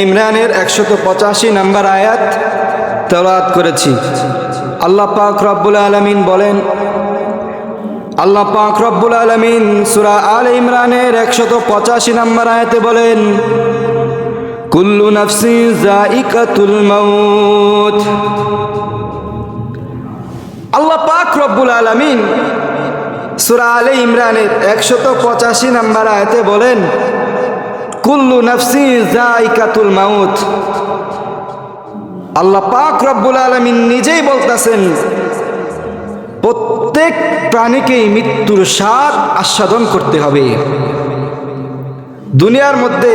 ইমরানের 185 নম্বর আয়াত তেলাওয়াত করেছি। আল্লাহ পাক রব্বুল আলামিন বলেন, আল্লাহ পাক রব্বুল আলামিন সূরা আলে ইমরানের 185 নম্বর আয়াতে বলেন, কুল্লু নাফসিন যায়িকাতুল মাউত। আল্লাহ পাক রব্বুল আলামিন সূরা আলে ইমরানের 185 নম্বর আয়াতে বলেন, কুল্লু নাফসিন যায়িকাতুল মাউত। আল্লাহ পাক রব্বুল আলামিন নিজেই বলতেছেন, প্রত্যেক প্রাণীকেই মৃত্যুর স্বাদ আস্বাদন করতে হবে। দুনিয়ার মধ্যে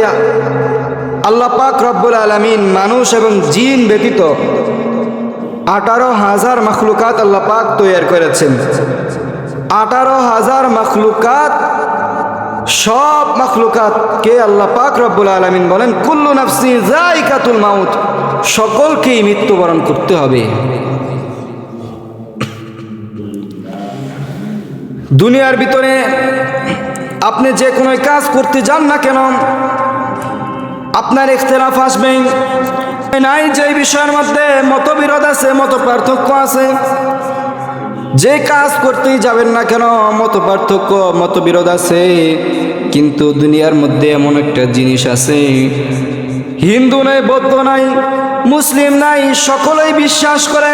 আল্লাহ পাক রব্বুল আলামিন মানুষ এবং জিন ব্যতীত 18,000 মাখলুকাত আল্লাহ পাক তৈরি করেছেন। 18,000 মাখলুকাত, সব মাখলুকাতকে আল্লাহ পাক রব্বুল আলামিন বলেন, কুল্লু নাফসিন যায়িকাতুল মাউত, সকলকেই মৃত্যুবরণ করতে হবে। দুনিয়ার ভিতরে আপনি যে কোনো কাজ করতে যান না কেন, আপনার ইখতিলাফ আসবে নাই। যে বিষয়ের মধ্যে মতবিরোধ আছে, মত পার্থক্য আছে, যে কাজ করতেই যাবেন না কেন মত পার্থক্য, মতবিরোধ আছে। কিন্তু দুনিয়ার মধ্যে এমন একটা জিনিস আছে, হিন্দু নাই, বৌদ্ধ নাই, মুসলিম নাই, সকলেই বিশ্বাস করে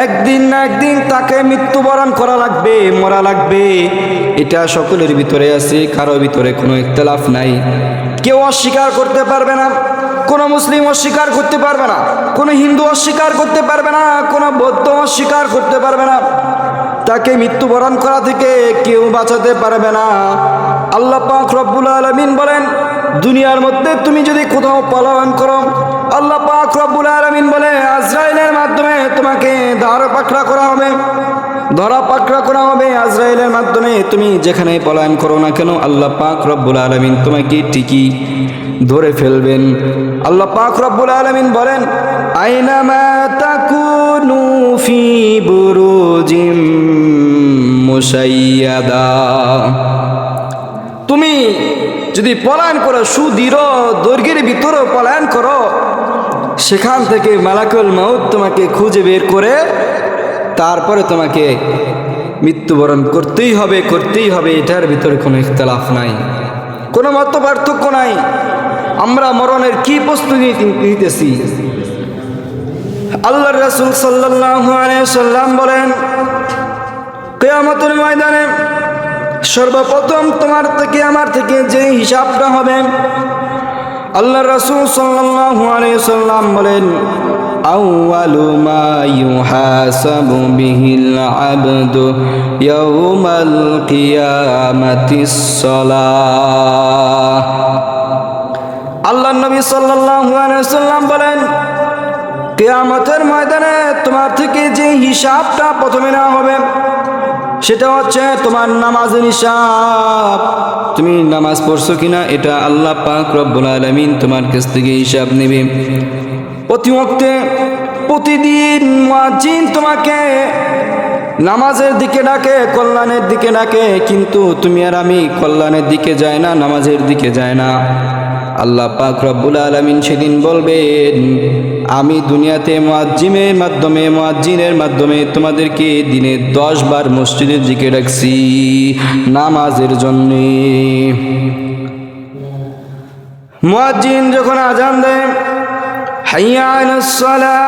একদিন না একদিন তাকে মৃত্যুবরণ করা লাগবে, মরা লাগবে। এটা সকলের ভিতরে আছে, কারো ভিতরে কোনো ইখতিলাফ নাই। কেউ অস্বীকার করতে পারবে না, কোনো মুসলিম অস্বীকার করতে পারবে না, কোনো হিন্দু অস্বীকার করতে পারবে না, কোনো বৌদ্ধ অস্বীকার করতে পারবে না। তাকে মৃত্যুবরণ করা থেকে কেউ বাঁচাতে পারবে না। আল্লাহ পাক রব্বুল আলামিন বলেন, দুনিয়ার মধ্যে তুমি যদি কোথাও পলায়ন করো, আল্লাহ পাক রব্বুল আলামিন বলে আজরাইলের মাধ্যমে তোমাকে ধরা পাকড়া করা হবে, ধরা পাকড়া করা হবে আজরাইলের মাধ্যমে। তুমি যেখানে পলায়ন করো না কেন, আল্লাহ পাক রব্বুল আলামিন তোমাকে ঠিকই ধরে ফেলবেন। আল্লাহ পাক রব্বুল আলামিন বলেন, আইনামা তাকুনু ফি বুরুজিম মুশাইয়াদা। তুমি যদি পলায়ন করো, সুদৃঢ় দৈর্ঘ্যের ভিতরে পলায়ন করো, সেখান থেকে মালাকুল মাউত তোমাকে খুঁজে বের করে তারপরে তোমাকে মৃত্যুবরণ করতেই হবে, করতেই হবে। এটার ভিতরে কোনো ইখতিলাফ নাই, কোনো মত পার্থক্য নাই। আমরা মরণের কি প্রস্তুতি নিতেছি? আল্লাহর রাসূল সাল্লাল্লাহু আলাইহি ওয়াসাল্লাম বলেন, কিয়ামতের ময়দানে সর্বপ্রথম তোমার থেকে আমার থেকে যে হিসাবটা হবে, আল্লাহর রাসূল সাল্লাল্লাহু আলাইহি ওয়াসাল্লাম বলেন, আউয়ালু মা ইউহাসাবু বিহিল আবদু ইয়াউমাল কিয়ামাতিস সালাহ। আল্লাহর নবী সাল্লাল্লাহু আলাইহি ওয়াসাল্লাম বলেন, কিয়ামতের ময়দানে তোমার থেকে যে হিসাবটা প্রথমে নেওয়া হবে, সেটা হচ্ছে তোমার নামাজের হিসাব। তুমি নামাজ পড়ছো কিনা, এটা আল্লাহ পাক রব্বুল আলামিন তোমার কাছ থেকে হিসাব নেবে। প্রতি ওয়াক্তে, প্রতিদিন মুয়াজ্জিন তোমাকে নামাজের দিকে ডাকে, কল্যাণের দিকে ডাকে, কিন্তু তুমি আর আমি কল্যাণের দিকে যায় না, নামাজের দিকে যায় না। আল্লাহ পাক রব্বুল আলামিন সেদিন বলবেন, আমি দুনিয়াতে মুয়াজ্জিনের মাধ্যমে তোমাদেরকে দিনে 10 বার মসজিদের দিকে ডাকছি নামাজের জন্য। মুয়াজ্জিন যখন আযান দেয়, হাইয়া আলাস সালাহ,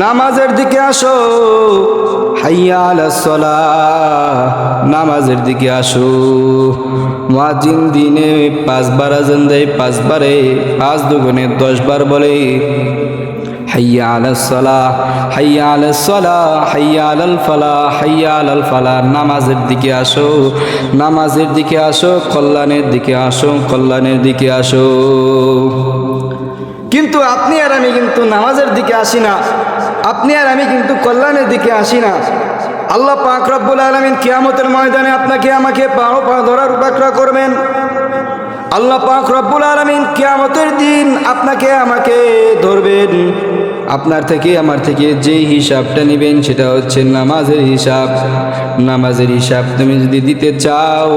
নামাজের দিকে আসো, হাইয়া আলাস সালাহ, নামাজের দিকে আসো। মুয়াজ্জিন দিনে 5 বার আযান দেয়, 5 বারে 5 দুগুণে 10 বার বলে, হাইয়া আলাস সালাহ, হাইয়া আলাস সালাহ, হাইয়া আলাল ফালাহ, হাইয়া আলাল ফালাহ। নামাজের দিকে আসো, নামাজের দিকে আসো, কল্যাণের দিকে আসো, কল্যাণের দিকে আসো। কিন্তু আপনি আর আমি কিন্তু নামাজের দিকে আসি না, আপনি আর আমি কিন্তু কল্যাণের দিকে আসি না। আল্লাহ পাক রব্বুল আলামিন কিয়ামতের ময়দানে আপনাকে আমাকে পা ধরার পাকড়া করবেন। আল্লাহ পাক রব্বুল আলামিন কিয়ামতের দিন আপনাকে আমাকে ধরবেন, আপনার থেকে আমার থেকে যেই হিসাবটা নেবেন সেটা হচ্ছে নামাজের হিসাব। নামাজের হিসাব তুমি যদি দিতে চাও,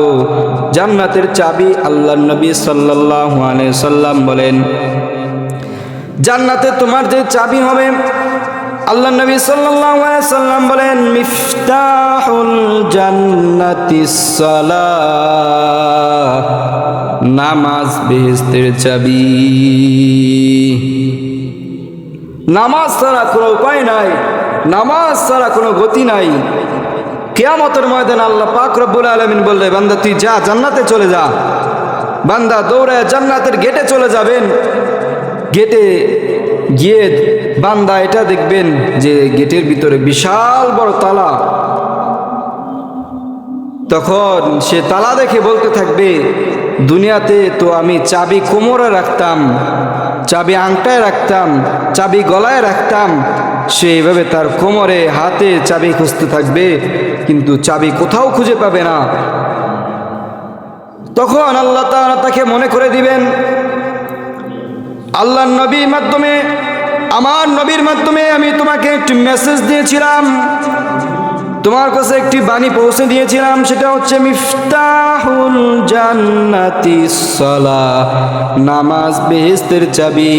জান্নাতের চাবি আল্লাহর নবী সাল্লাল্লাহু আলাইহি সাল্লাম বলেন, জান্নাতে তোমার যে চাবি হবে, আল্লাহর নবী সাল্লাল্লাহু আলাইহি সাল্লাম বলেন, মিফতাহুল জান্নাতিস সালাহ, নামাজ বেহেশতের চাবি। নামাজ ছাড়া কোনো উপায় নাই, নামাজ ছাড়া কোনো গতি নাই। কিয়ামতের ময়দানে আল্লাহ পাক রব্বুল আলামিন বললে, বান্দা তুই যা, জান্নাতে চলে যা। বান্দা দৌড়ে জান্নাতের গেটে চলে যাবেন। গেটে গিয়ে বান্দা এটা দেখবেন যে গেটের ভিতরে বিশাল বড় তালা। তখন সে তালা দেখে বলতে থাকবে, দুনিয়াতে তো আমি চাবি কোমরে রাখতাম, চাবি আংটায় রাখতাম, চাবি গলায় রাখতাম। সে এইভাবে তার কোমরে হাতে চাবি খুঁজতে থাকবে, কিন্তু চাবি কোথাও খুঁজে পাবে না। তখন আল্লাহ তাআলা তাকে মনে করে দিবেন, আল্লাহর নবীর মাধ্যমে, আমার নবীর মাধ্যমে আমি তোমাকে একটি মেসেজ দিয়েছিলাম, তোমার কাছে একটি বাণী পৌঁছে দিয়েছিলাম, সেটা হচ্ছে মিফতাহুল জান্নাতিস সালাহ, নামাজ বেহেশতের চাবি,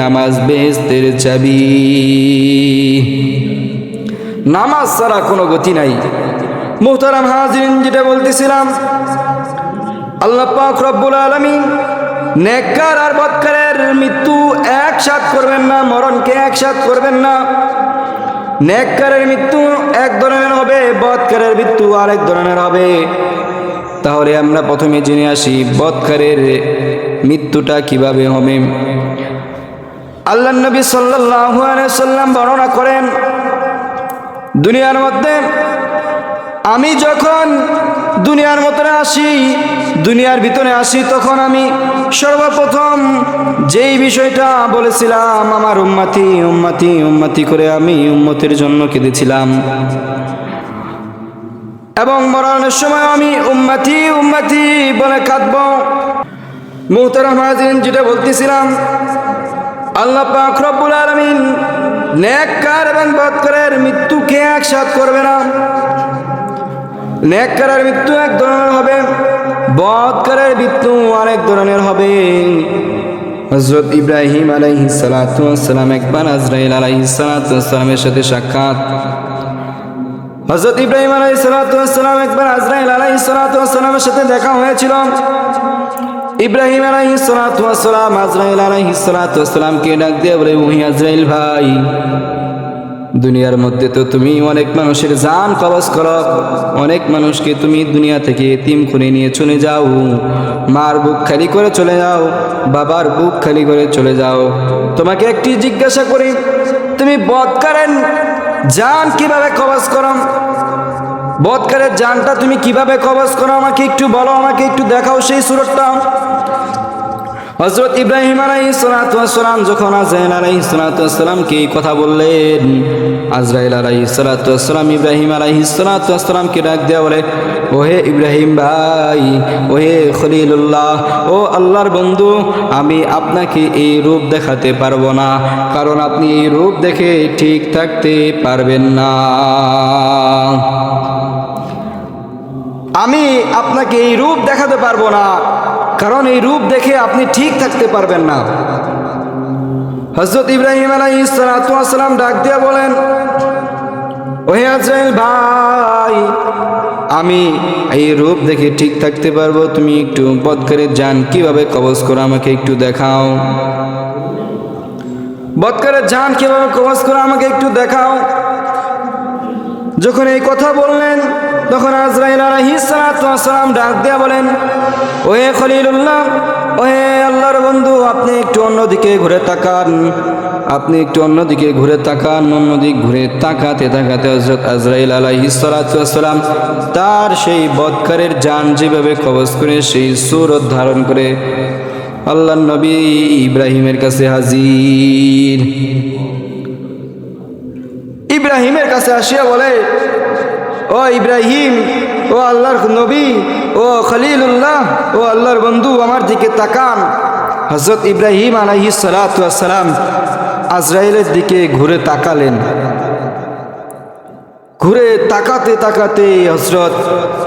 নামাজ বেহেশতের চাবি। নামাজ ছাড়া কোনো গতি নাই। মুহতারাম হাজিরিন, যেটা বলতেছিলাম, আল্লাহ পাক রব্বুল আলামিন নেককার আর বদকারের মৃত্যু একসাথ করবেন না, মরণকে একসাথ করবেন না। নেককারের মৃত্যু এক ধরনের হবে, বদকারের মৃত্যু আরেক ধরনের হবে। তাহলে আমরা প্রথমে জেনে আসি বদকারের মৃত্যুটা কিভাবে হবে। আল্লাহর নবী সাল্লাল্লাহু আলাইহি সাল্লাম বর্ণনা করেন, দুনিয়ার মধ্যে আমি যখন দুনিয়ার মধ্যে আসি, দুনিয়ার ভিতরে আসি, তখন আমি সর্বপ্রথম যেই বিষয়টা বলেছিলাম, আমার উম্মতি উম্মতি উম্মতি করে আমি উম্মতের জন্য কেঁদেছিলাম, এবং মরণের সময় আমি উম্মতি উম্মতি বলে কাঁদব। মুহতারাম হাজিরিন, যেটা বলতেছিলাম, আল্লাহ পাক রব্বুল আলামিন নেককার এবং বদকারের মৃত্যুকে একসাথ করবে না। নেককারের মৃত্যু এক ধরনের হবে, বদকারের মৃত্যু আরেক ধরনের হবে। হযরত ইব্রাহিম আলাইহিস সালাতু ওয়াস সালাম একবার আজরাইল আলাইহিস সালাতু ওয়াস সালামের সাথে সাক্ষাৎ। হযরত ইব্রাহিম আলাইহিস সালাতু ওয়াস সালাম একবার আজরাইল আলাইহিস সালাতু ওয়াস সালামের সাথে দেখা হয়েছিল। ইব্রাহিম আলাইহিস সালাতু ওয়াস সালাম আজরাইল আলাইহিস সালাতু ওয়াস সালামকে ডাক দিয়ে বলে, ওহি আজরাইল ভাই, দুনিয়ার মধ্যে তো তুমি অনেক মানুষের জান কবজ করো, অনেক মানুষকে তুমি দুনিয়া থেকে এতিম করে নিয়ে চলে যাও, মার বুক খালি করে চলে যাও, বাবার বুক খালি করে চলে যাও। তোমাকে একটি জিজ্ঞাসা করি, তুমি বদকারের জান কিভাবে কবজ করো? বদকারের জানটা তুমি কিভাবে কবজ করো আমাকে একটু বলো, আমাকে একটু দেখাও সেই সুরতটা। হযরত ইব্রাহিম আলাইহিস সালাতু ওয়াস সালাম যখন আজরাইল আলাইহিস সালাতু ওয়াস সালামকে এই কথা বললেন, আজরাইল আলাইহিস সালাতু ওয়াস সালাম ইব্রাহিম আলাইহিস সালাতু ওয়াস সালামকে ডাক দিয়ে বলে, ওহে ইব্রাহিম ভাই, ওহে খলিলুল্লাহ, ও আল্লাহর বন্ধু, আমি আপনাকে এই রূপ দেখাতে পারবো না, কারণ আপনি এই রূপ দেখে ঠিক থাকতে পারবেন না। আমি আপনাকে এই রূপ দেখাতে পারবো না, কারণ এই রূপ দেখে আপনি ঠিক থাকতে পারবেন না। হযরত ইব্রাহিম আলাইহিস সালাতু ওয়াস সালাম ডাক দিয়ে বলেন, ওহে আজরাইল ভাই, আমি এই রূপ দেখে ঠিক থাকতে পারবো, তুমি একটু বদকারের জান কিভাবে কবজ করো আমাকে একটু দেখাও। বদকারের জান কিভাবে কবজ করো আমাকে একটু দেখাও। যখন এই কথা বললেন, তখন আজরাইল আলাইহিস সালাতু ওয়াস সালাম ডাক দিয়ে বলেন, ওহে খলিলুল্লাহ, ওহে আল্লাহর বন্ধু, আপনি একটু অন্যদিকে ঘুরে তাকান, আপনি একটু অন্যদিকে ঘুরে তাকান। অন্যদিক ঘুরে তাকাতে তাকাতে হযরত আজরাইল আলাইহিস সালাতু ওয়াস সালাম তার সেই বদকারের জান যেভাবে কবজ করে সেই সূরত ধারণ করে আল্লাহর নবী ইব্রাহিমের কাছে হাজির। ইব্রাহিমের কাছে আসিয়া বলে, ও ইব্রাহিম, ও আল্লাহর নবী, ও খলিলুল্লাহ, ও আল্লাহর বন্ধু, আমার দিকে তাকান। হযরত ইব্রাহিম আলাইহিস সালাতু ওয়াস সালাম আজরাইলের দিকে ঘুরে তাকালেন। ঘুরে তাকাতে তাকাতে হযরত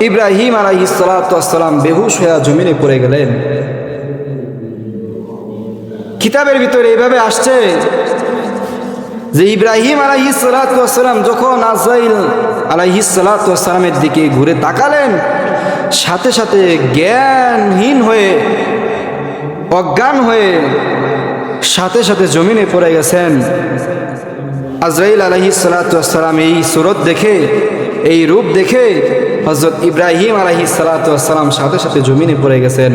ইব্রাহিম আলাইহিস সালাতু ওয়াস সালাম বেহুশ হয়ে জমিনে পড়ে গেলেন। কিতাবের ভিতরে এইভাবে আসছে যে ইব্রাহিম আলাইহিস সালাতু ওয়াস সালাম যখন আজরাইল আলাইহিস সালাতু ওয়াস সালামের দিকে ঘুরে তাকালেন, সাথে সাথে জ্ঞানহীন হয়ে, অজ্ঞান হয়ে সাথে সাথে জমিনে পড়ে গেছেন। আজরাইল আলাইহিস সালাতু ওয়াস সালাম এই সুরত দেখে, এই রূপ দেখে হযরত ইব্রাহিম আলাইহিস সালাতু ওয়াস সালাম সাথে সাথে জমিনে পড়ে গেছেন।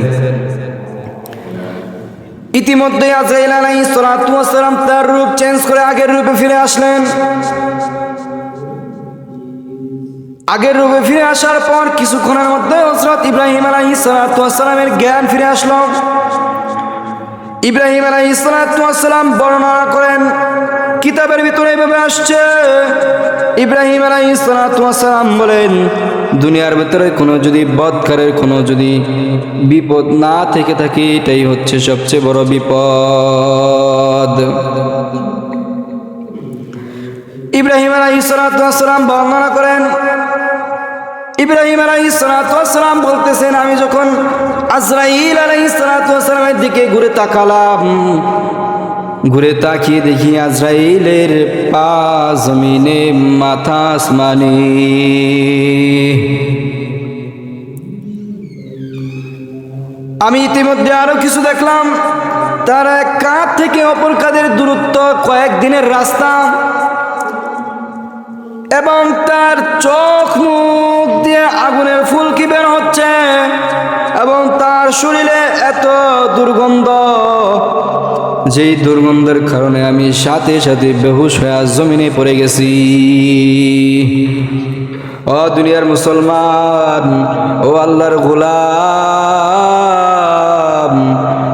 ইতিমধ্যে আজরাইল আলাইহিস সালাতু ওয়াস সালাম তার রূপ চেঞ্জ করে আগের রূপে ফিরে আসলেন। আগের রূপে ফিরে আসার পর কিছুক্ষণের মধ্যে হযরত ইব্রাহিম আলাইহিস সালাতু ওয়াস সালামের জ্ঞান ফিরে আসলো। ইব্রাহিম আলাইহিস সালাতু ওয়াস সালাম বর্ণনা করেন, কিতাবের ভিতরে এভাবে আসছে, ইব্রাহিম আলাইহিস সালাতু ওয়াস সালাম বলেন, দুনিয়ার ভিতরে কোনো যদি বদকারের কোনো যদি বিপদ না থেকে থাকে, এটাই হচ্ছে সবচেয়ে বড় বিপদ। ইব্রাহিম আলাইহিস সালাতু ওয়াস সালাম বর্ণনা করেন, ইব্রাহিম আলাইহিস সালাতু ওয়াস সালাম বলতেছেন, আমি যখন আজরাইল আলাইহিস সালাতু ওয়াস সালামের দিকে ঘুরে তাকালাম, ঘুরে তাকিয়ে দেখি আজরাইলের পা জমিনে, মাথা আসমানে। আমি ইতিমধ্যে আরো কিছু দেখলাম, তার এক কাঁধ থেকে অপর কাঁধের দূরত্ব কয়েকদিনের রাস্তা, এবং তার চোখ মুখ দিয়ে আগুনের ফুলকি বের হচ্ছে, এবং তার শরীরে এত দুর্গন্ধ, যেই দুর্গন্ধের কারণে আমি সাথে সাথে বেহুশ হয়ে জমিনে পড়ে গেছি। ও দুনিয়ার মুসলমান, ও আল্লাহর গোলাম,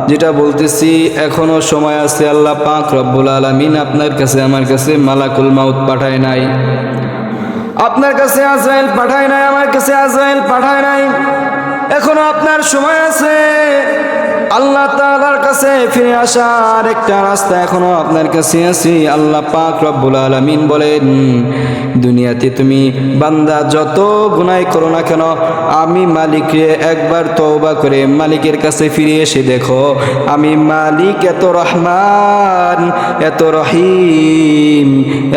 যেটা বলতেছি এখনো সময় আছে। আল্লাহ পাক রব্বুল আলামিন আপনার কাছে আমার কাছে মালাকুল মাউত পাঠায় নাই, আপনার কাছে আজরাইল পাঠায় নাই, আমার কাছে আজরাইল পাঠায় নাই। এখনো আপনার সময় আছে। আল্লাহ তাআলার কাছে ফিরে আসার একটা রাস্তা এখনো আপনার কাছে আছে। আল্লাহ পাক রব্বুল আলামিন বলেন, দুনিয়াতে তুমি বান্দা যত গুনাহ করো না কেন, আমি মালিককে একবার তওবা করে মালিকের কাছে ফিরে এসে দেখো, আমি মালিক এত রহমান, এত রহিম,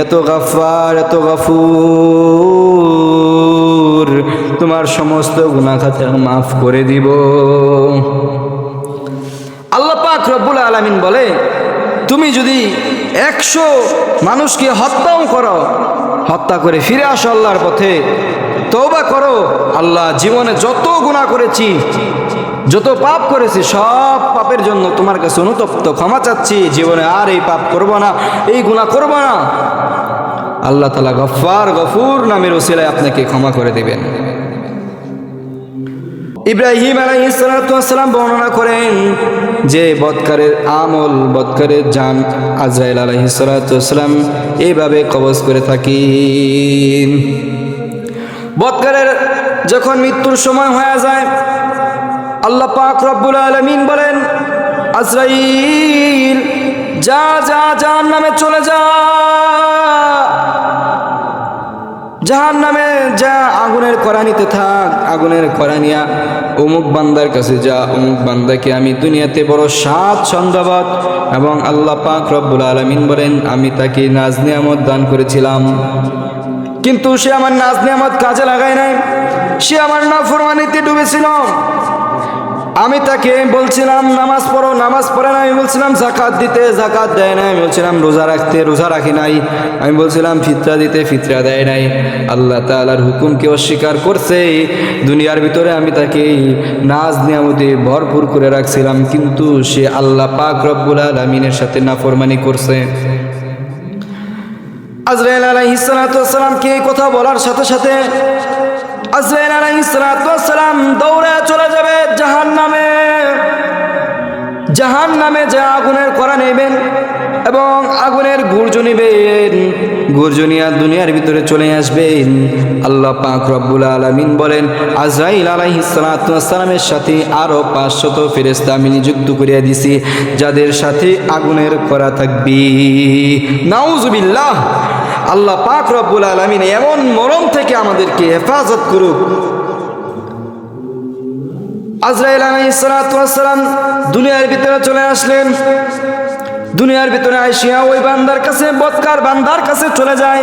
এত গফফার, এত গফুর, তোমার সমস্ত গুনাহ খাতা মাফ করে দিব। আল্লাহ পাক রব্বুল আলামিন বলে, তুমি যদি 100 মানুষকে হত্যাও করো, হত্যা করে ফিরে আসো আল্লাহর পথে, তওবা করো, আল্লাহ জীবনে যত গুনাহ করেছি, যত পাপ করেছি, সব পাপের জন্য তোমার কাছে অনুতপ্ত, ক্ষমা চাচ্ছি, জীবনে আর এই পাপ করব না, এই গুনাহ করব না। আল্লাহ তাআলা গফফার, গফুর নামের ওসিলায় আপনাকে ক্ষমা করে দিবেন। ইব্রাহিম আলাইহিস সালাতু ওয়াস সালাম বর্ণনা করেন যে বদকারের আমল, বদকারের জান আজরাইল আলাইহিস সালাতু ওয়াস সালাম এইভাবে কবজ করে থাকেন। বদকারের যখন মৃত্যুর সময় হয়ে যায়, আল্লাহ পাক রব্বুল আলামিন বলেন, আজরাইল যা যা জাহান্নামে চলে যা, জাহান্নামে যা, আগুনের কড়ানিতে থাক, আগুনের কড়ানিয়া অমুক বান্দার কাছে যা, অমুক বান্দাকে আমি দুনিয়াতে বড় সাত সন্ধ্যাবাদ, এবং আল্লাহ পাক রব্বুল আলামিন বলেন, আমি তাকে নাজ নিয়ামত দান করেছিলাম, কিন্তু সে আমার নাজ নিয়ামত কাজে লাগায় নাই, সে আমার নাফরমানিতে ডুবেছিল। আমি তাকে বলছিলাম নামাজ পড়ো, নামাজ পড়ে না, আমি বলছিলাম যাকাত দিতে, যাকাত দেয় না, আমি বলছিলাম রোজা রাখতে, রোজা রাখি নাই, আমি বলছিলাম ফিতরা দিতে, ফিতরা দেয় নাই। আল্লাহ তাআলার হুকুমকে অস্বীকার করছে। দুনিয়ার ভিতরে আমি তাকে নাজ নিয়ামতে ভরপুর করে রাখছিলাম, কিন্তু সে আল্লাহ পাক রব্বুল আলামিনের সাথে নাফরমানি করছে। আজরাইল আলাইহিস সালাতু ওয়াস সালামকে এই কথা বলার সাথে সাথে আজরাইল আলাইহিস সালাতু ওয়াস সালাম দৌড়ে চলে যাবে জাহান্নামে। জাহান্নামে যে আগুনের কড়া নেবেন, এবং আগুনের গর্জনিবেন, গর্জনিয়া দুনিয়ার ভিতরে চলে আসবেন। আল্লাহ পাক রব্বুল আলামিন বলেন, আজরাইল আলাইহিস সালাতু ওয়াস সালামের সাথে আরো 500 ফেরেশতা আমি নিযুক্ত করিয়া দিছি, যাদের সাথে আগুনের করা থাকবে। নাউজুবিল্লাহ। আল্লাহ পাক রব্বুল আলামিন এমন মরণ থেকে আমাদেরকে হেফাজত করুক। আজরাইল আলাইহিস সালাতু ওয়াস সালাম দুনিয়ার ভিতরে চলে আসলেন। দুনিয়ার ভিতরে আইসিয়া ওই বান্দার কাছে, বদকার বান্দার কাছে চলে যায়।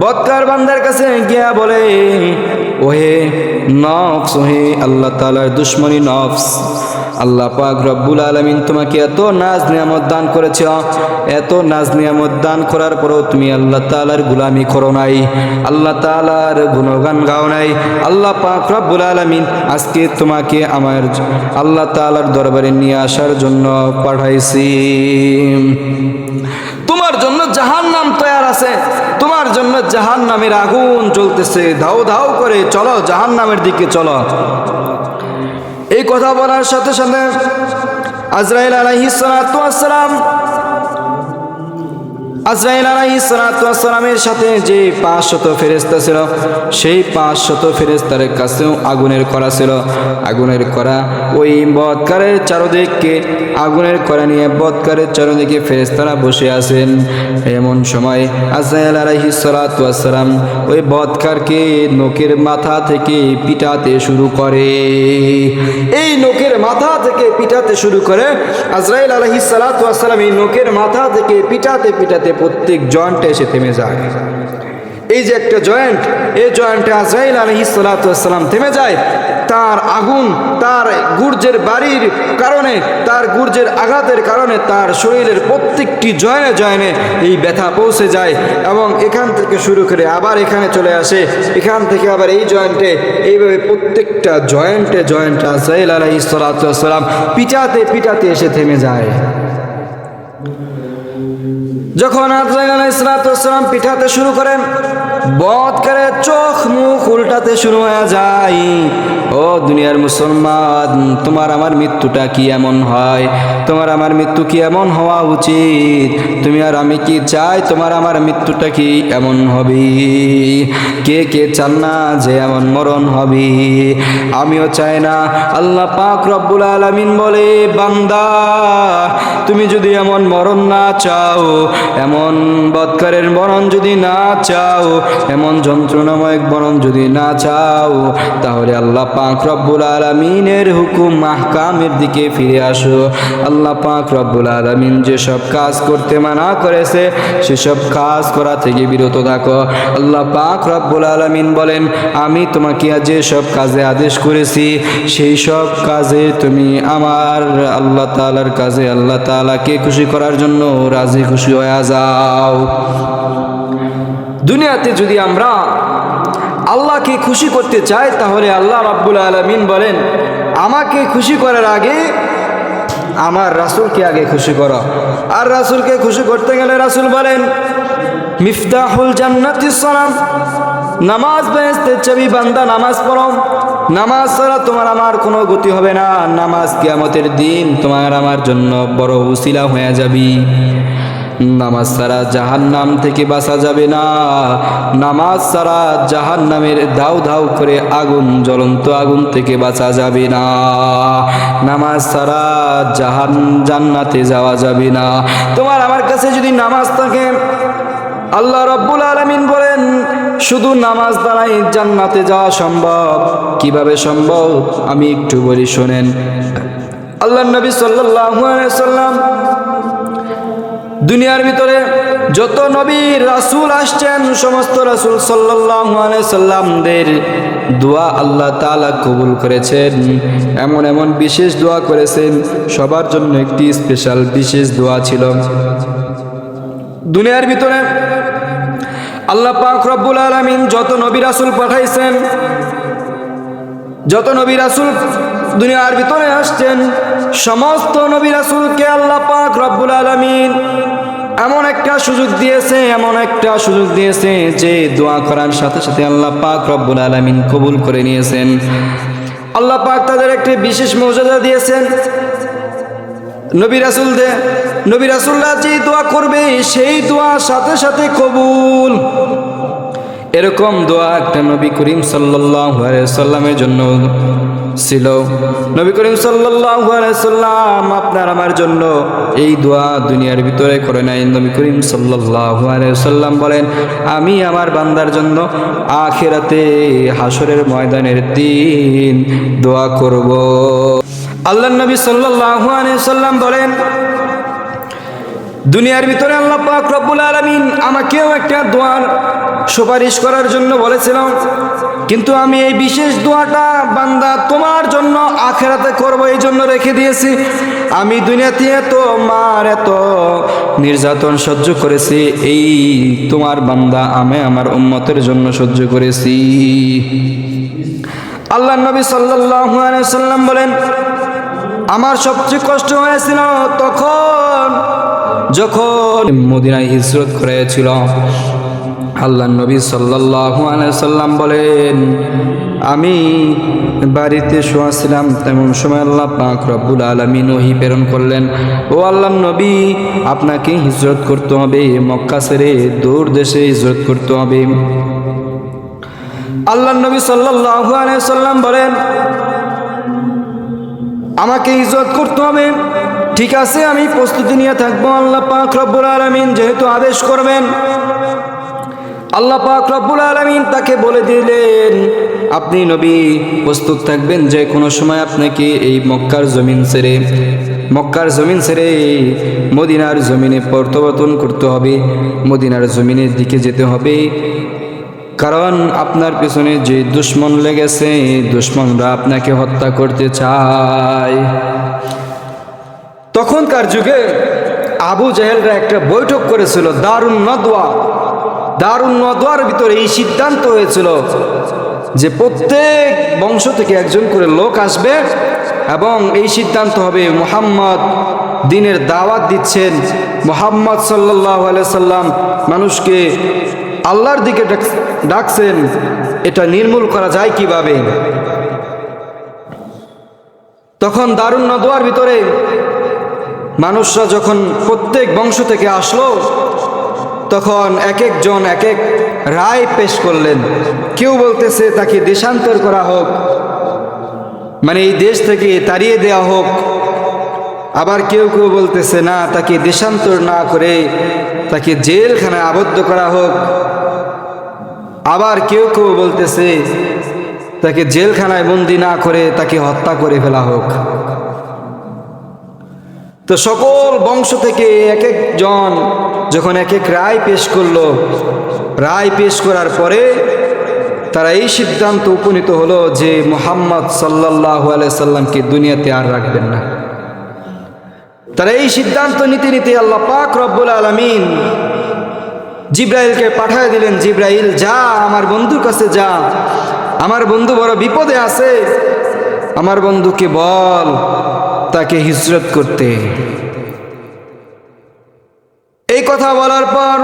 বদকার বান্দার কাছে গিয়া বলে, ওহে নফস, ওহে আল্লাহ তাআলার দুশমনী নফস, আল্লাহ পাক রব্বুল আলামিন তোমাকে এত নাজ নিয়ামত দান করেছে, এত নাজ নিয়ামত দান করার পরও তুমি আল্লাহ তাআলার গোলামি করো নাই, আল্লাহ তাআলার গুণগান গাও নাই। আল্লাহ পাক রব্বুল আলামিন আজকে তোমাকে আমার আল্লাহ তাআলার দরবারে নিয়ে আসার জন্য পাঠাইছি। তোমার জন্য জাহান্নাম তৈরি আছে, তোমার জন্য জাহান্নামের আগুন জ্বলতেছে, ধাও ধাও করে চলো, জাহান্নামের দিকে চলো। এই কথা বলার সাথে সাথে আজরাইল আলাইহিস সালাতু ওয়াস সালাম, আজরাইল আলাইহিস সালাতু ওয়াস সালামের সাথে যে 500 ফেরেশতা ছিল, সেই 500 ফেরেশতার কাছেও আগুনের কড়া ছিল। আগুনের কড়া ওই বদকারের চারদিকে, আগুনের কড়া নিয়ে বদকারের চারদিকে ফেরেশতারা বসে আছেন। এমন সময় আজরাইল আলাইহিস সালাতু ওয়াস সালাম ওই বদকারকে নোকের মাথা থেকে পিটাতে শুরু করে। এই নোকের মাথা থেকে পিটাতে শুরু করে আজরাইল আলাইহিস সালাতু ওয়াস সালাম এই নোকের মাথা থেকে পিটাতে পিটাতে প্রত্যেক জয়েন্টে এসে থেমে যায়। এই যে একটা জয়েন্ট, এই জয়েন্টে আজরাইল আলাইহিস সালাতু ওয়াস সালাম থেমে যায়। তার আগুন, তার গুর্জের বাড়ির কারণে, তার গুর্জের আঘাতের কারণে তার শরীরের প্রত্যেকটি জয়েনে জয়েনে এই ব্যথা পৌঁছে যায় এবং এখান থেকে শুরু করে আবার এখানে চলে আসে, এখান থেকে আবার এই জয়েন্টে, এইভাবে প্রত্যেকটা জয়েন্টে জয়েন্টে আজরাইল আলাইহিস সালাতু ওয়াস সালাম পিটাতে পিটাতে এসে থেমে যায়। যখন আজরাইল আলাইহিস সালাতু ওয়াস সালাম পিটাতে শুরু করেন, বদকারের চোখ মুখ উল্টাতে শুরু হয়ে যায়। ও দুনিয়ার মুসলমান, তোমার আমার মৃত্যুটা কি এমন হয়? তোমার আমার মৃত্যু কি এমন হওয়া উচিত? তুমি আর আমি কি চাই তোমার আমার মৃত্যুটা কি এমন হবে? কে কে চান না যে এমন মরণ হবে? আমিও চাই না। আল্লাহ পাক রব্বুল আলামিন বলে, বান্দা তুমি যদি এমন মরণ না চাও, এমন বদকারের মরণ যদি না চাও, এমন যন্ত্রণাময় মরণ যদি না চাও, তাহলে আল্লাহ পাক রব্বুল আলামিনের হুকুম আহকামের দিকে ফিরে আসো। আল্লাহ পাক রব্বুল আলামিন যেসব কাজ করতে মানা করেছে সেসব কাজ করা থেকে বিরত থাকো। আল্লাহ পাক রব্বুল আলামিন বলেন, আমি তোমাকে যেসব কাজে আদেশ করেছি সেই সব কাজে তুমি আমার আল্লাহ তাআলার কাজে আল্লাহ তাআলাকে খুশি করার জন্য রাজি খুশি হয়ে যাও। দুনিয়াতে যদি আমরা আল্লাহকে খুশি করতে চাই, তাহলে আল্লাহ রাব্বুল আলামিন বলেন, আমাকে খুশি করার আগে আমার রাসূলকে আগে খুশি করো। আর রাসূলকে খুশি করতে গেলে রাসূল বলেন, মিফতাহুল জান্নাতিস সালাম, নামাজ বেহেশতের চাবি, বান্দা নামাজ পড়ো। নামাজ ছাড়া তোমার আমার কোনো গতি হবে না। নামাজ কিয়ামতের দিন তোমার আমার জন্য বড় উসিলা হয়ে যাবে। নামাজ ছাড়া জাহান্নাম থেকে বাঁচা যাবে না। নামাজ ছাড়া জাহান্নামের ধাউ ধাউ করে আগুন, জ্বলন্ত আগুন থেকে বাঁচা যাবে না। নামাজ ছাড়া জান্নাতে যাওয়া যাবে না। তোমার আমার কাছে যদি নামাজ থাকে, আল্লাহ রাব্বুল আলামিন বলেন, শুধু নামাজ দ্বারাই জান্নাতে যাওয়া সম্ভব। কিভাবে সম্ভব আমি একটু বলি, শোনেন। আল্লাহর নবী সাল্লাল্লাহু আলাইহি সাল্লাম, দুনিয়ার ভিতরে যত নবী রাসূল আসছেন, সমস্ত রাসূল সাল্লাল্লাহু আলাইহি সাল্লামদের দোয়া আল্লাহ তাআলা কবুল করেছেন। এমন এমন বিশেষ দোয়া করেছেন, সবার জন্য একটি স্পেশাল বিশেষ দোয়া ছিল। দুনিয়ার ভিতরে আল্লাহ পাক রব্বুল আলামিন যত নবী রাসূল পাঠাইছেন, যত নবী রাসূল দুনিয়ার ভিতরে আসছেন, সমস্ত নবী রাসূলকে আল্লাহ পাক রব্বুল আলামিন এমন একটা সুযোগ দিয়েছে, এমন একটা সুযোগ দিয়েছে যে দোয়া করার সাথে সাথে আল্লাহ পাক রব্বুল আলামিন কবুল করে নিয়েছেন। আল্লাহ পাক তাদের একটি বিশেষ মর্যাদা দিয়েছেন। নবী রাসূলরা যে দোয়া করবে সেই দোয়া সাথে সাথে কবুল। এরকম দোয়া একটা নবী করিম সাল্লাল্লাহু আলাইহি সাল্লামের জন্য ছিল। নবী করিম সাল্লাল্লাহু আলাইহি সাল্লাম আপনার আমার জন্য এই দোয়া দুনিয়ার ভিতরে করে নাই। নবী করিম সাল্লাল্লাহু আলাইহি সাল্লাম বলেন, আমি আমার বান্দার জন্য আখিরাতে হাসরের ময়দানের দিন দোয়া করব। আল্লাহর নবী সাল্লাল্লাহু আলাইহি সাল্লাম বলেন, দুনিয়ার ভিতরে আল্লাহ পাক রব্বুল আলামিন আমাকেও একটা দোয়ার সুপারিশ করার জন্য বলেছিলাম, কিন্তু আমি এই বিশেষ দোয়াটা বান্দা তোমার জন্য আখিরাতে করব এই জন্য রেখে দিয়েছি। আমি দুনিয়াতে তোমার এত নির্যাতন সহ্য করেছি, এই তোমার বান্দা আমি আমার উম্মতের জন্য সহ্য করেছি। আল্লাহর নবী সাল্লাল্লাহু আলাইহি সাল্লাম বলেন, আমার সবচেয়ে কষ্ট হয়েছিল যখন মদিনায় হিজরত করেছিল। আল্লাহর নবী সাল্লাল্লাহু আলাইহি সাল্লাম বলেন, আমি বাড়িতে শোয়া ছিলাম, তেমন সময় আল্লাহ পাক রব্বুল আলামিন ওহী প্রেরণ করলেন, ও আল্লাহর নবী আপনাকে হিজরত করতে হবে, মক্কা ছেড়ে দূর দেশে হিজরত করতে হবে। আল্লাহর নবী সাল্লাল্লাহু আলাইহি সাল্লাম বলেন, আমাকে হিজরত করতে হবে, ঠিক আছে আমি প্রস্তুতি নিয়ে থাকবো। আল্লাহ পাক রব্বুল আলামিন যেহেতু আদেশ করবেন, আল্লাহ পাক রব্বুল আলামিন তাকে বলে দিলেন, আপনি নবী প্রস্তুত থাকবেন, যে কোনো সময় আপনাকে এই মক্কার জমিন ছেড়ে মদিনার জমিনে প্রত্যাবর্তন করতে হবে, মদিনার জমিনের দিকে যেতে হবে, কারণ আপনার পেছনে যে দুশমন লেগেছে, দুশমনরা আপনাকে হত্যা করতে চায়। তখনকার যুগে আবু জাহেলরা একটা বৈঠক করেছিল দারুন নদওয়ার ভিতরে এই সিদ্ধান্ত হয়েছিল যে প্রত্যেক বংশ থেকে একজন করে লোক আসবে এবং এই সিদ্ধান্ত হবে মুহাম্মদ দ্বীনের দাওয়াত দিচ্ছেন, মুহাম্মদ সাল্লাল্লাহু আলাইহি সাল্লাম মানুষকে আল্লাহর দিকে ডাকছেন, এটা নির্মূল করা যায় কিভাবে। তখন দারুন নদওয়ার ভিতরে মানুষরা যখন প্রত্যেক বংশ থেকে আসলো, তখন এক একজন এক এক রায় পেশ করলেন। কেউ বলতেছে তাকে দেশান্তর করা হোক, মানে এই দেশ থেকে তাড়িয়ে দেওয়া হোক, আবার কেউ কেউ বলতেছে না, তাকে দেশান্তর না করে তাকে জেলখানায় আবদ্ধ করা হোক, আবার কেউ কেউ বলতেছে তাকে জেলখানায় বন্দি না করে তাকে হত্যা করে ফেলা হোক। তো সকল বংশ থেকে এক একজন যখন এক এক রায় পেশ করলো, রায় পেশ করার পরে তারা এই সিদ্ধান্ত উপনীত হলো যে মুহাম্মদ সাল্লাল্লাহু আলাইহি সাল্লামকে দুনিয়াতে আর রাখবেন না। তারা এই সিদ্ধান্ত নিতে আল্লাহ পাক রব্বুল আলামিন জিব্রাইলকে পাঠিয়ে দিলেন, জিব্রাইল যা আমার বন্ধুর কাছে যা, আমার বন্ধু বড় বিপদে আছে, আমার বন্ধুকে বল তাকে হিজরত করতে। এই কথা বলার পর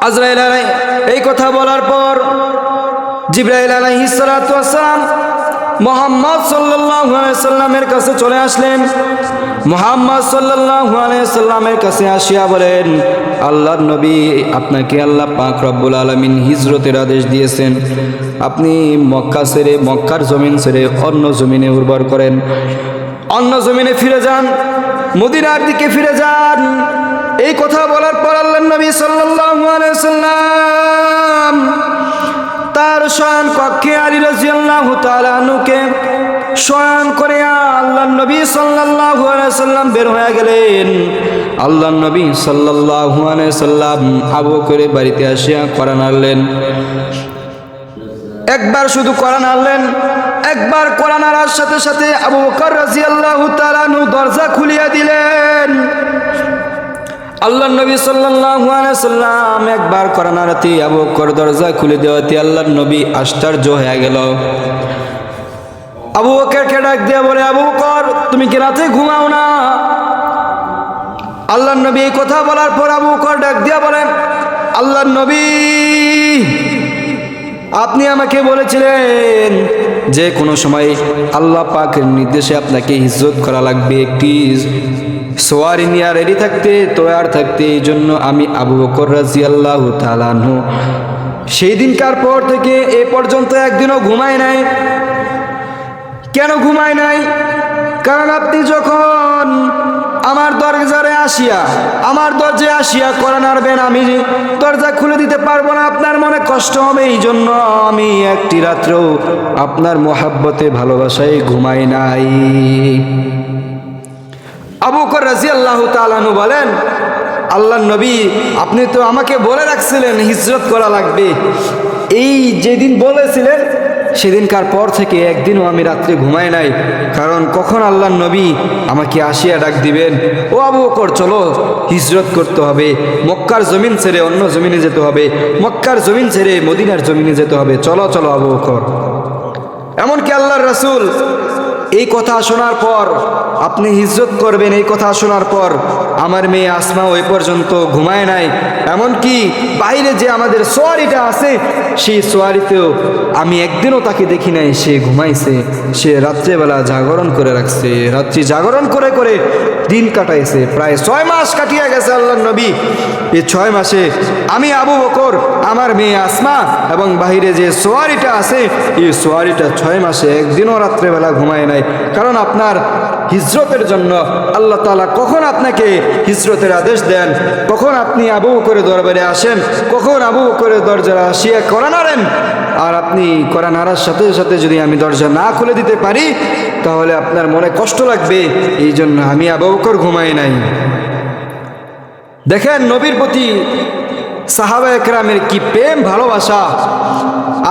আজরাইল এই কথা বলার পর জিব্রাইল আলাইহিস সালাতু ওয়াস সালাম মুহাম্মদ সাল্লাল্লাহু আলাইহি সাল্লামের কাছে চলে আসলেন। মুহাম্মদ সাল্লাল্লাহু আলাইহি সাল্লামের কাছে আসিয়া বলেন, আল্লাহর নবী আপনাকে আল্লাহ পাক রব্বুল আলামিন হিজরতের আদেশ দিয়েছেন, আপনি মক্কা ছেড়ে মক্কার জমিন ছেড়ে অন্য জমিনে উর্বর করেন, অন্য জমিনে ফিরে যান, মদিনার দিকে ফিরে যান। এই কথা বলার পর আল্লাহর নবী সাল্লাল্লাহু আলাইহি সাল্লাম তার শয়ন কক্ষে আলী রাদিয়াল্লাহু তাআলা আনহুকে শয়ন করে আল্লাহর নবী সাল্লাল্লাহু আলাইহি সাল্লাম বের হয়ে গেলেন। আল্লাহর নবী সাল্লাল্লাহু আলাইহি সাল্লাম আবু বকরের বাড়িতে আসিয়া কোরআন আনলেন। একবার শুধু কোরআন আনলেন, একবার কোরআন আনার সাথে সাথে আবু বকর রাদিয়াল্লাহু তাআলা আনহু দরজা খুলিয়া দিলেন। আল্লাহর নবী সাল্লাল্লাহু আলাইহি সাল্লাম একবার কোরআন আনাতে আবু বকর দরজা খুলে দেওয়াতে আল্লাহর নবী আশ্চর্য হয়ে গেল। আবু বকরকে ডাক দিয়ে বলে, আবু বকর তুমি কি রাতে ঘুমাও না? আল্লাহর নবী এই কথা বলার পর আবু বকর ডাক দিয়ে বলেন, আল্লাহর নবী আপনি আমাকে বলেছিলেন যে কোনো সময় আল্লাহ পাকের নির্দেশে আপনাকে হিজরত করা লাগবে, একটি সোয়ারি নিয়ে রেডি থাকতে, তৈয়ার থাকতে। এই জন্য আমি আবু বকর রাদিয়াল্লাহু তাআলা আনহু সেই দিনকার পর থেকে এ পর্যন্ত একদিনও ঘুমায় নাই। কেন ঘুমায় নাই? কারণ আপনি যখন আমার দরজায় আসিয়া কোরআন আনবেন, আমি দরজা খুলে দিতে পারবো না, আপনার মনে কষ্ট হবে। এই জন্য আমি একটি রাত্রেও আপনার মোহাব্বতে ভালোবাসায় ঘুমাই নাই। আবু বকর রাদিয়াল্লাহু তাআলা আনহু বলেন, আল্লাহর নবী আপনি তো আমাকে বলে রাখছিলেন হিজরত করা লাগবে, এই যেদিন বলেছিলেন সেদিনকার পর থেকে একদিনও আমি রাত্রে ঘুমাই নাই। কারণ কখন আল্লাহর নবী আমাকে আসিয়া ডাক দিবেন, ও আবু বকর চলো হিজরত করতে হবে, মক্কার জমিন ছেড়ে অন্য জমিনে যেতে হবে, মক্কার জমিন ছেড়ে মদিনার জমিনে যেতে হবে, চলো চলো আবু বকর। এমনকি আল্লাহর রাসূল এই কথা শোনার পর, আপনি হিজরত করবেন এই কথা শোনার পর আমার মেয়ে আসমা ওই পর্যন্ত ঘুমায় নাই। এমনকি বাইরে যে আমাদের সোয়ারিটা আছে সেই সোয়ারিতেও আমি একদিনও তাকে দেখি নাই সে ঘুমাইছে। সে রাত্রেবেলা জাগরণ করে রাখছে, রাত্রি জাগরণ করে করে দিন কাটাইছে। প্রায় 6 মাস কাটিয়ে গেছে আল্লাহর নবী। এই 6 মাসে আমি আবু বকর, আমার মেয়ে আসমা এবং বাহিরে যে সোয়ারিটা আছে এই সোয়ারিটা 6 মাসে একদিনও রাত্রেবেলা ঘুমায় নাই। কারণ আপনার হিজরতের জন্য আল্লাহ তাআলা কখন আপনাকে হিজরতের আদেশ দেন, কখন আপনি আবু বকরের দরবারে আসেন, কখন আবু বকরের দরজা আসিয়া কোরআন আনেন, আর আপনি কোরআন আনার সাথে সাথে যদি আমি দরজা না খুলে দিতে পারি তাহলে আপনার মনে কষ্ট লাগবে। এই জন্য আমি আবু বকর ঘুমাই নাই। দেখেন নবীর প্রতি সাহাবায়ে কেরামের কি প্রেম ভালোবাসা,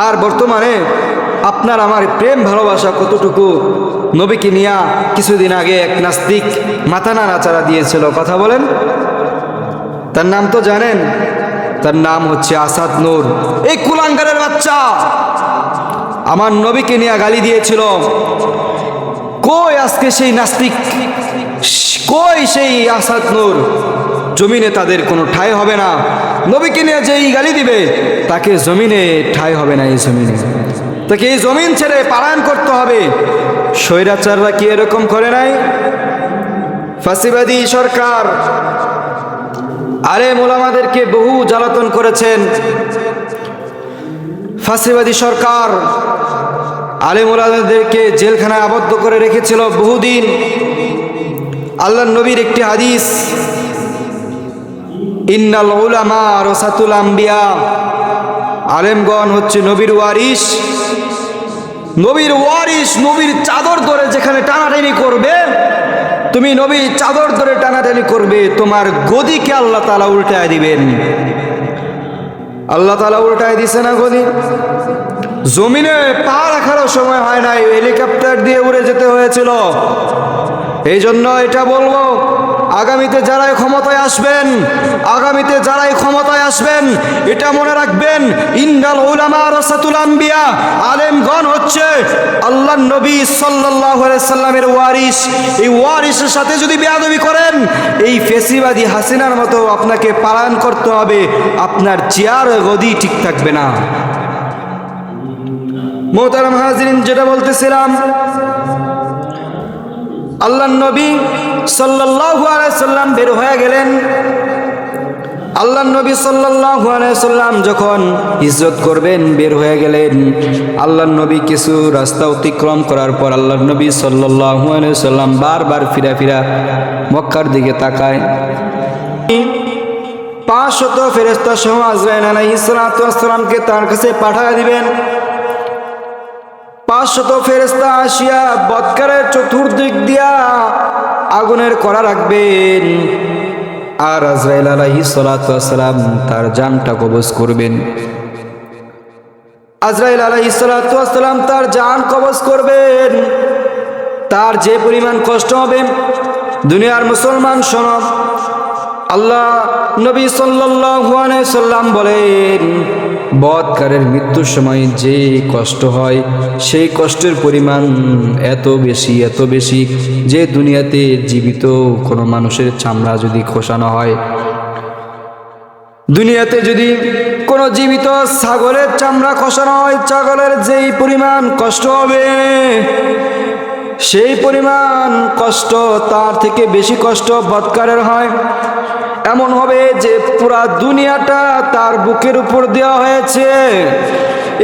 আর বর্তমানে আপনার আমার প্রেম ভালোবাসা কতটুকু। নবীকে নিয়ে কিছুদিন আগে এক নাস্তিক মাথা নাড়াচাড়া দিয়েছিল, কথা বলেন, তার নাম তো জানেন, তার নাম হচ্ছে আসাদ নূর। এই কুলাঙ্গারের বাচ্চা আমার নবীকে নিয়ে গালি দিয়েছিল। কই আজকে সেই নাস্তিক, কই সেই আসাদ নূর? জমিনে তাদের কোনো ঠাঁই হবে না। নবীকে নিয়ে যেই গালি দিবে তাকে জমিনে ঠাঁই হবে না। এই জমিনে তাকে এই জমিন ছেড়ে পালায়ন করতে হবে। স্বৈরাচাররা কি এরকম করে নাই? ফাঁসিবাদী সরকার আলেম ওলামাদেরকে বহু জ্বালাতন করেছেন। ফাঁসিবাদী সরকার আলেম ওলামাদেরকে জেলখানায় আবদ্ধ করে রেখেছিল বহুদিন। আল্লাহর নবীর একটি হাদিস, ইন্নাল উলামা ওয়ারাসাতুল আম্বিয়া, আলেমগণ হচ্ছে নবীর ওয়ারিস। নবীর ওয়ারিস, নবীর চাদর ধরে যেখানে টানাটানি করবে, তুমি নবীর চাদর ধরে টানাটানি করবে, তোমার গদিকে আল্লাহ তাআলা উল্টায় দিবেন। আল্লাহ তাআলা উল্টায় দিছে না গদি? জমিনে পা রাখারও সময় হয় নাই, হেলিকপ্টার দিয়ে উড়ে যেতে হয়েছিল। এই জন্য এটা বলবো, আগামীতে যারাই ক্ষমতায় আসবেন এটা মনে রাখবেন, ইন্নাল উলামা ওয়ারাসাতুল আম্বিয়া, আলেমগণ হচ্ছে আল্লাহর নবী সাল্লাল্লাহু আলাইহি সাল্লামের ওয়ারিস। এই ওয়ারিসের সাথে যদি বেয়াদবি করেন, এই ফেসিবাদী হাসিনার মতো আপনাকে পালন করতে হবে, আপনার চেয়ার গদি ঠিক থাকবে না। মোহতারাম হাজিরিন, যেটা বলতেছিলাম, আল্লাহর নবী সাল্লাল্লাহু আলাইহি সাল্লাম বের হয়ে গেলেন। আল্লাহর নবী সাল্লাল্লাহু আলাইহি সাল্লাম যখন হিজরত করবেন বের হয়ে গেলেন। আল্লাহর নবী কিছু রাস্তা অতিক্রম করার পর আল্লাহর নবী সাল্লাল্লাহু আলাইহি সাল্লাম বারবার ফিরা মক্কার দিকে তাকায়। 500 ফেরেশতা সহ আজরাইল আলাইহিস সালাতু ওয়াস সালামকে তার কাছে পাঠিয়ে দিবেন। 500 ফেরেশতা আসিয়া বৎকারের চতুর্দিক দিয়া আগুনের কড়া রাখবেন, আর আজরাইল আলাইহিস সালাতু ওয়াস সালাম তার জানটা কবজ করবেন। আজরাইল আলাইহিস সালাতু ওয়াস সালাম তার জান কবজ করবেন। তার যে পরিমাণ কষ্ট হবে, দুনিয়ার মুসলমান শোনো, আল্লাহ নবী সাল্লাল্লাহু আলাইহি সাল্লাম বলেন, বৎকারের মৃত্যুর সময় যে কষ্ট হয় সেই কষ্টের পরিমাণ এত বেশি যে দুনিয়াতে জীবিত কোনো মানুষের চামড়া যদি খোসানো হয়, দুনিয়াতে যদি কোনো জীবিত ছাগলের চামড়া খসানো হয়, ছাগলের যেই পরিমাণ কষ্ট হবে সেই পরিমাণ কষ্ট তার থেকে বেশি কষ্ট বৎকারের হয়। এমন হবে যে পুরা দুনিয়াটা তার বুকের উপর দেওয়া হয়েছে।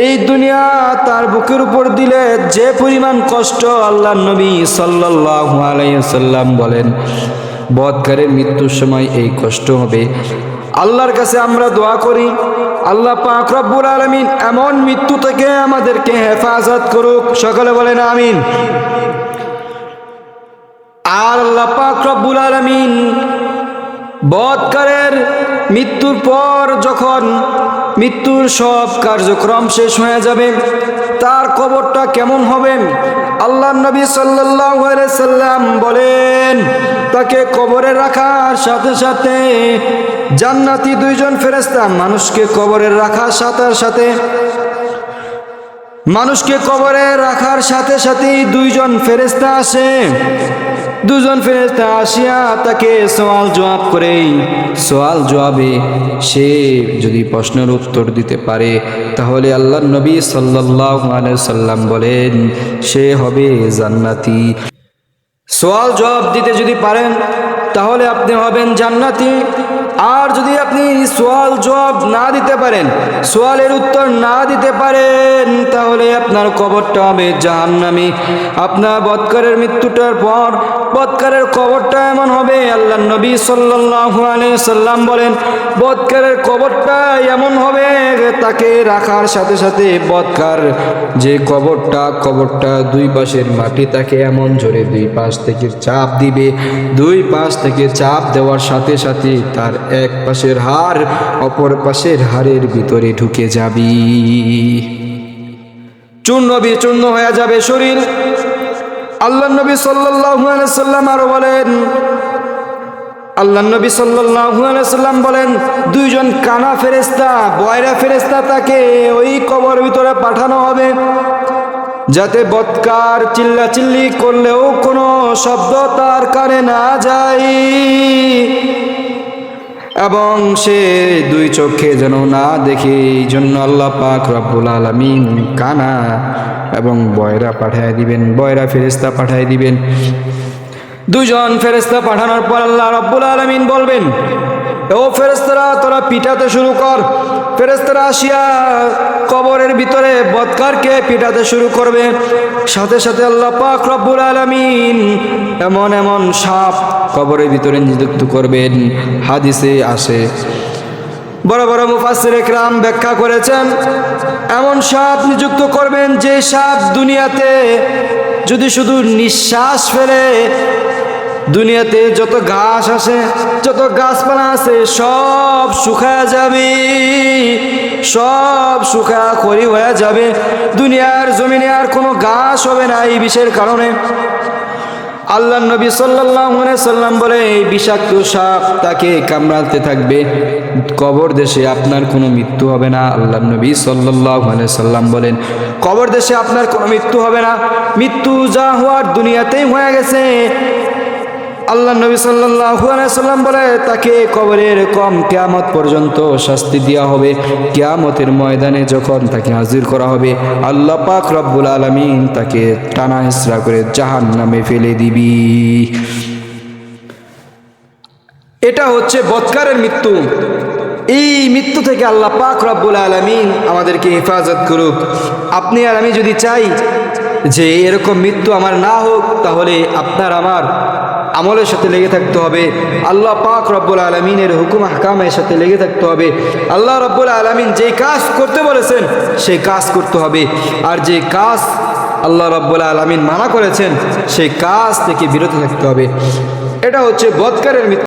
এই দুনিয়া তার বুকের উপর দিলে যে পরিমাণ কষ্ট, আল্লাহর নবী সাল্লাল্লাহু আলাইহি ওয়াসাল্লাম বলেন বৎকারের মৃত্যুর সময় এই কষ্ট হবে। আল্লাহর কাছে আমরা দোয়া করি, আল্লাহ পাক রব্বুল আলামিন এমন মৃত্যু থেকে আমাদেরকে হেফাজত করুক। সকলে বলেন আমিন। আর আল্লাহ পাক রব্বুল আলামিন বৎকারের মৃত্যুর পর যখন মৃত্যুর সব কার্যক্রম শেষ হয়ে যাবে, তার কবরটা কেমন হবে? আল্লাহর নবী সাল্লাল্লাহু আলাইহি সাল্লাম বলেন তাকে কবরে রাখার সাথে সাথে জান্নাতি দুইজন ফেরেশতা মানুষকে কবরে রাখার সাথে মানুষকে কবরে রাখার সাথে সাথেই দুইজন ফেরেশতা আসে। দুজন ফেরেশতা আসিয়া তাকে সওয়াল জবাব করে, সওয়াল জবাবে সে যদি প্রশ্নের উত্তর দিতে পারে তাহলে আল্লাহর নবী সাল্লাল্লাহু আলাইহি সাল্লাম বলেন সে হবে জান্নাতি। সওয়াল জবাব দিতে যদি পারেন তাহলে আপনি হবেন জান্নাতি। আর যদি আপনি সওয়াল জবাব না দিতে পারেন, সওয়ালের উত্তর না দিতে পারেন, তাহলে আপনার কবরটা হবে জাহান্নামী। আপনার বৎকারের মৃত্যুটার পর বৎকারের কবরটা এমন হবে, আল্লাহর নবী সাল্লাল্লাহু আলাইহি সাল্লাম বলেন বৎকারের কবরটা এমন হবে তাকে রাখার সাথে সাথে বৎকার যে কবরটা দুই পাশের মাটি তাকে এমন জোরে দুই পাশ থেকে চাপ দিবে, দুই পাশ থেকে চাপ দেওয়ার সাথে সাথে তার এক পাশের হাড় অপর পাশের হাড়ের ভিতরে ঢুকে যাবে, চূর্ণ বিচূর্ণ হয়ে যাবে শরীর। আল্লাহর নবী সাল্লাল্লাহু আলাইহি সাল্লাম আরো বলেন, আল্লাহর নবী সাল্লাল্লাহু আলাইহি সাল্লাম বলেন দুইজন কানা ফেরেশতা, বয়রা ফেরেশতা তাকে ওই কবর ভিতরে পাঠানো হবে যাতে বৎকার চিল্লাচিল্লি করলেও কোনো শব্দ তার কানে না যায় এবং সে দুই চোখে যেন না দেখে। এই জন্য আল্লাহ পাক রব্বুল আলামিন কানা এবং বয়রা পাঠায় দিবেন, বয়রা ফেরেশতা পাঠায় দিবেন। দুইজন ফেরেশতা পাঠানোর পর আল্লাহ রব্বুল আলামিন বলবেন ও ফেরেশতারা তোরা পিটাতে শুরু কর। ফেরেশতারা আসিয়া কবরের ভিতরে বৎকারকে পিটাতে শুরু করবে। সাথে সাথে আল্লাহ পাক রব্বুল আলামিন এমন এমন সাপ কবরের ভিতরে নিযুক্ত করবেন। হাদিসে আসে, বড় বড় মুফাসসির ইকরাম ব্যাখ্যা করেছেন এমন সাপ নিযুক্ত করবেন যে সাপ দুনিয়াতে যদি শুধু নিঃশ্বাস ফেলে দুনিয়াতে যত ঘাস আছে যত গাছপালা আছে সব শুকায় যাবে, সব শুকা খড়ি হয়ে যাবে। দুনিয়ার জমিনে আর কোনো ঘাস হবে না এই বিষের কারণে। আল্লাহর নবী সাল্লাল্লাহু আলাইহি সাল্লাম বলে এই বিষাক্ত সাপ তাকে কামড়াতে থাকবে। কবর দেশে আপনার কোনো মৃত্যু হবে না। আল্লাহর নবী সাল্লাল্লাহু আলাইহি সাল্লাম বলেন কবর দেশে আপনার কোনো মৃত্যু হবে না, মৃত্যু যা হওয়ার দুনিয়াতেই হয়ে গেছে। আল্লাহর নবী সাল্লাল্লাহু আলাইহি সাল্লাম বলে তাকে কবরে এরকম কিয়ামত পর্যন্ত শাস্তি দেওয়া হবে। কিয়ামতের ময়দানে যখন তাকে হাজির করা হবে আল্লাহ পাক রব্বুল আলামিন তাকে টানা হেঁচড়া করে জাহান্নামে ফেলে দিবি। এটা হচ্ছে বৎকারের মৃত্যু। এই মৃত্যু থেকে আল্লাহ পাক রব্বুল আলামিন আমাদেরকে হেফাজত করুক। আপনি আর আমি যদি চাই যে এরকম মৃত্যু আমার না হোক, তাহলে আপনার আমার আমলের সাথে লেগে থাকতে হবে, আল্লাহ পাক রব্বুল আলামিনের হুকুম আহকামের সাথে লেগে থাকতে হবে। আল্লাহ রব্বুল আলামিন যে কাজ করতে বলেছেন সেই কাজ করতে হবে, আর যে কাজ আল্লাহ রব্বুল আলামিন মানা করেছেন সেই কাজ থেকে বিরত থাকতে হবে। এটা হচ্ছে বৎকারের মৃত্যু।